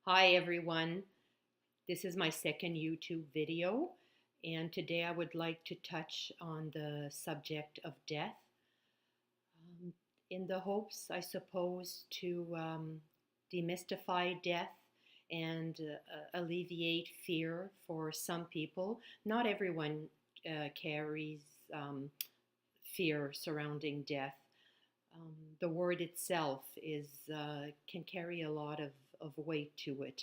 Hi everyone, this is my second YouTube video, and today I would like to touch on the subject of death um, in the hopes, I suppose, to demystify death and alleviate fear for some people. Not everyone carries um, fear surrounding death. Um, the word itself can carry a lot of weight to it.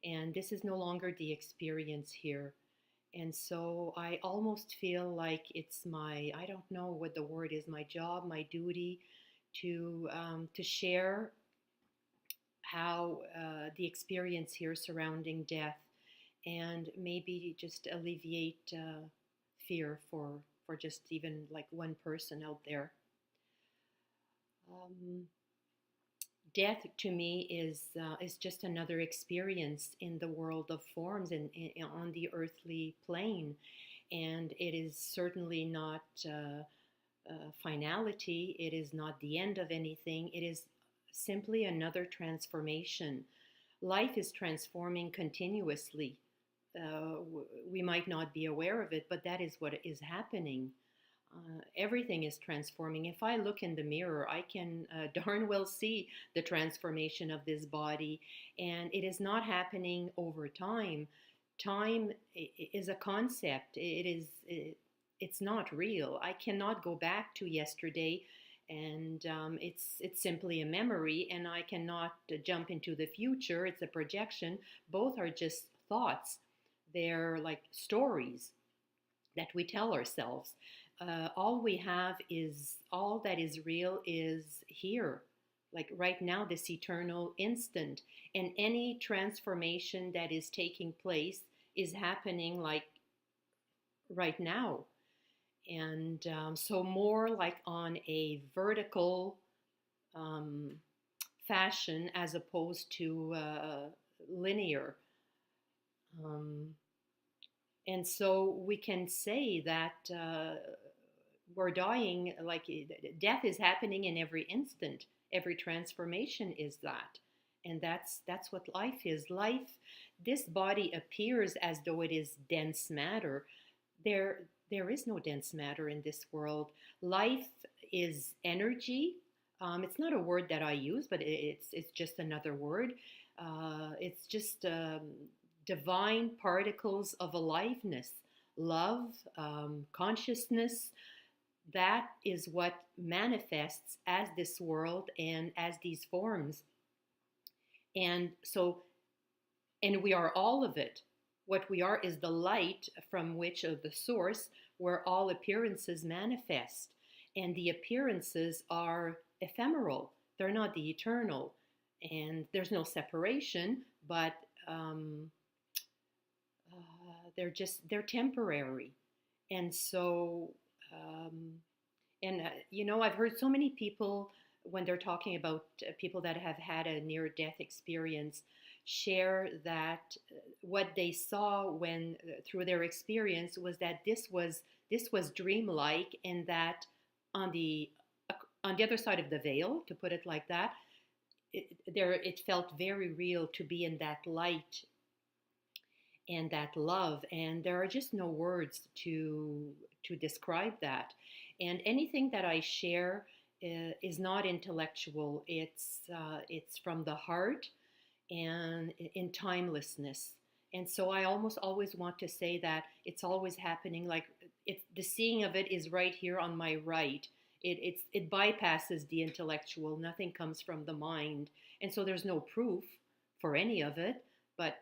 And this is no longer the experience here. And so I almost feel like it's I don't know what the word is, my job, my duty to share how the experience here surrounding death and maybe just alleviate fear for just even like one person out there. Um, Death to me is just another experience in the world of forms and on the earthly plane, and it is certainly not finality. It is not the end of anything. It is simply another transformation. Life is transforming continuously. We might not be aware of it, but that is what is happening. Everything is transforming. If I look in the mirror, I can darn well see the transformation of this body, and it is not happening over time. Time is a concept. It's not real. I cannot go back to yesterday, and it's simply a memory, and I cannot jump into the future. It's a projection. Both are just thoughts. They're like stories that we tell ourselves. All we have is all that is real is here, like right now, this eternal instant. And any transformation that is taking place is happening like right now. And so, more like on a vertical um, fashion as opposed to linear. Um, and so we can say that we're dying, like death is happening in every instant. Every transformation is that. And that's what life is. Life, this body appears as though it is dense matter. There is no dense matter in this world. Life is energy. It's not a word that I use, but it's just another word. It's just divine particles of aliveness, love, consciousness. That is what manifests as this world and as these forms. And so, and we are all of it. What we are is the light from which, of the source, where all appearances manifest. And the appearances are ephemeral, they're not the eternal. And there's no separation, but they're temporary. And so, I've heard so many people when they're talking about people that have had a near death experience share that what they saw when through their experience was that this was dreamlike, and that on the on the other side of the veil, to put it like that, it felt very real to be in that light and that love, and there are just no words to describe that. And anything that I share is not intellectual. It's from the heart and in timelessness. And so I almost always want to say that it's always happening. Like the seeing of it is right here on my right. It bypasses the intellectual. Nothing comes from the mind, and so there's no proof for any of it. But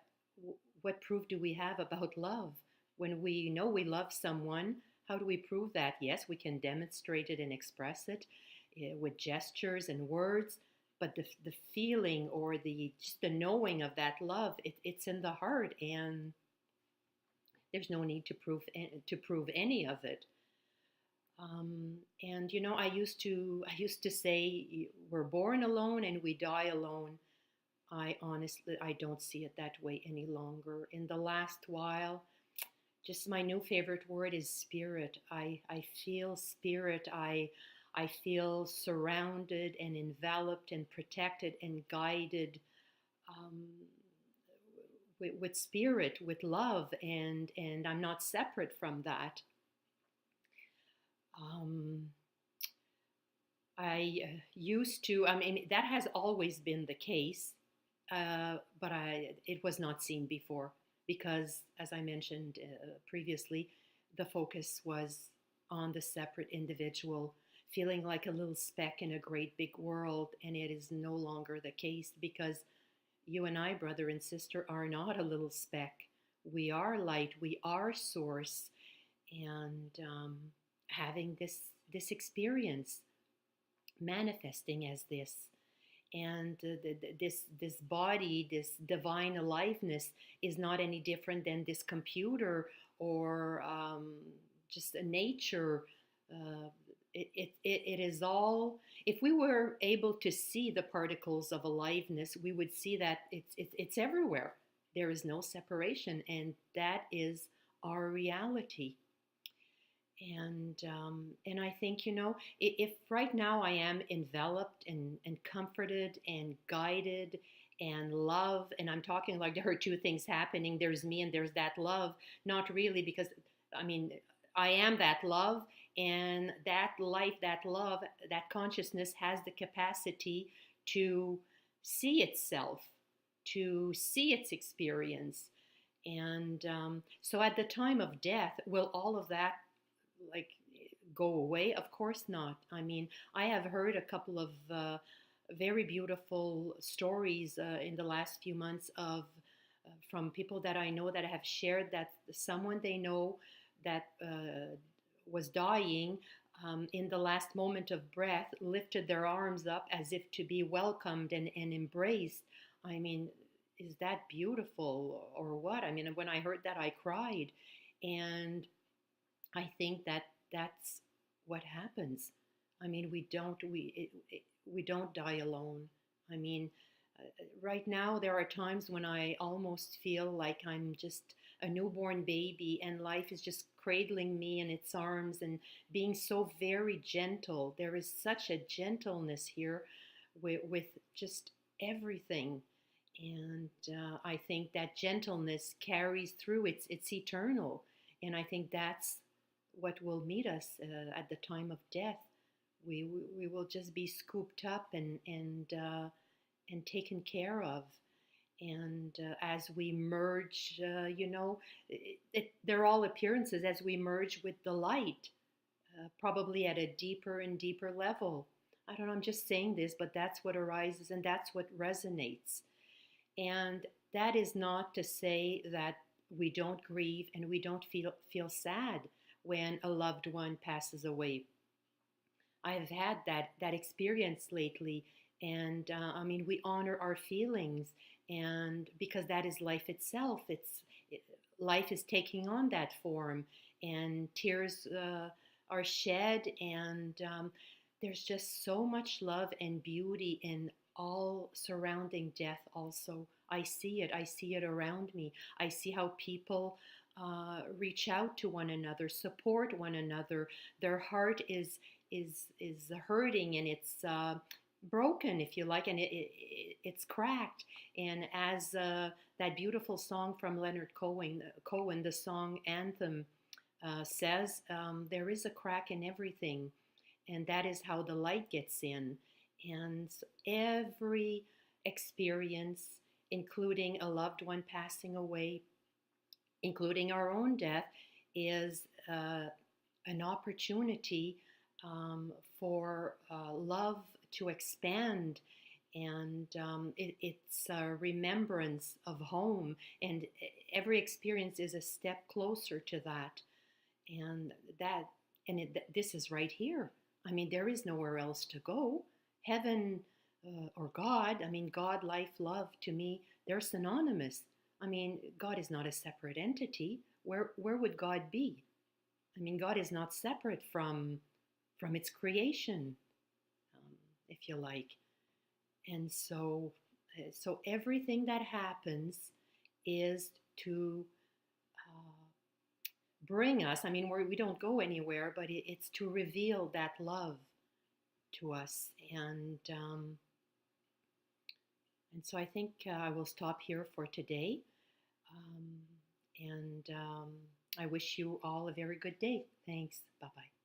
what proof do we have about love? When we know we love someone, how do we prove that? Yes, we can demonstrate it and express it with gestures and words, but the feeling or just the knowing of that love, it's in the heart, and there's no need to prove any of it. And I used to say we're born alone and we die alone. I honestly, I don't see it that way any longer. In the last while, just my new favorite word is spirit. I feel spirit. I feel surrounded and enveloped and protected and guided. Um, with spirit, with love, and I'm not separate from that. Um, I used to. I mean, that has always been the case, but it was not seen before because, as I mentioned previously, the focus was on the separate individual, feeling like a little speck in a great big world, and it is no longer the case because you and I, brother and sister, are not a little speck. We are light. We are source, and having this experience, manifesting as this, and this body, this divine aliveness, is not any different than this computer or just a nature. It is all. If we were able to see the particles of aliveness, we would see that it's everywhere. There is no separation, and that is our reality. And I think, if right now I am enveloped and comforted and guided and love, and I'm talking like there are two things happening. There's me and there's that love. Not really, because I mean, I am that love, and that life, that love, that consciousness has the capacity to see itself, to see its experience. And so at the time of death, will all of that like go away? Of course not. I mean, I have heard a couple of very beautiful stories in the last few months of from people that I know that have shared that someone they know that was dying, in the last moment of breath, lifted their arms up as if to be welcomed and embraced. I mean, is that beautiful or what? I mean, when I heard that, I cried. And I think that that's what happens. I mean, we don't die alone. I mean, right now there are times when I almost feel like I'm just a newborn baby, and life is just cradling me in its arms and being so very gentle. There is such a gentleness here with just everything. And I think that gentleness carries through. It's eternal. And I think that's what will meet us at the time of death. We will just be scooped up and taken care of. And as we merge, they're all appearances as we merge with the light, probably at a deeper and deeper level. I don't know, I'm just saying this, but that's what arises and that's what resonates. And that is not to say that we don't grieve and we don't feel sad when a loved one passes away. I have had that experience lately, and I mean, we honor our feelings, and because that is life itself. Life is taking on that form, and tears are shed, and there's just so much love and beauty in all surrounding death. Also, I see it. I see it around me. I see how people reach out to one another, support one another. Their heart is hurting, and it's broken, if you like, and it's cracked. And as that beautiful song from Leonard Cohen, the song Anthem, says, there is a crack in everything, and that is how the light gets in. And every experience, including a loved one passing away, including our own death, is an opportunity for love to expand. And it's a remembrance of home. And every experience is a step closer to that. And this is right here. I mean, there is nowhere else to go. Heaven or God, I mean, God, life, love, to me, they're synonymous. I mean, God is not a separate entity. Where would God be? I mean, God is not separate from its creation, if you like. And so everything that happens is to bring us. I mean, we don't go anywhere, but it's to reveal that love to us. And so I think I will stop here for today. Um, and I wish you all a very good day. Thanks. Bye bye.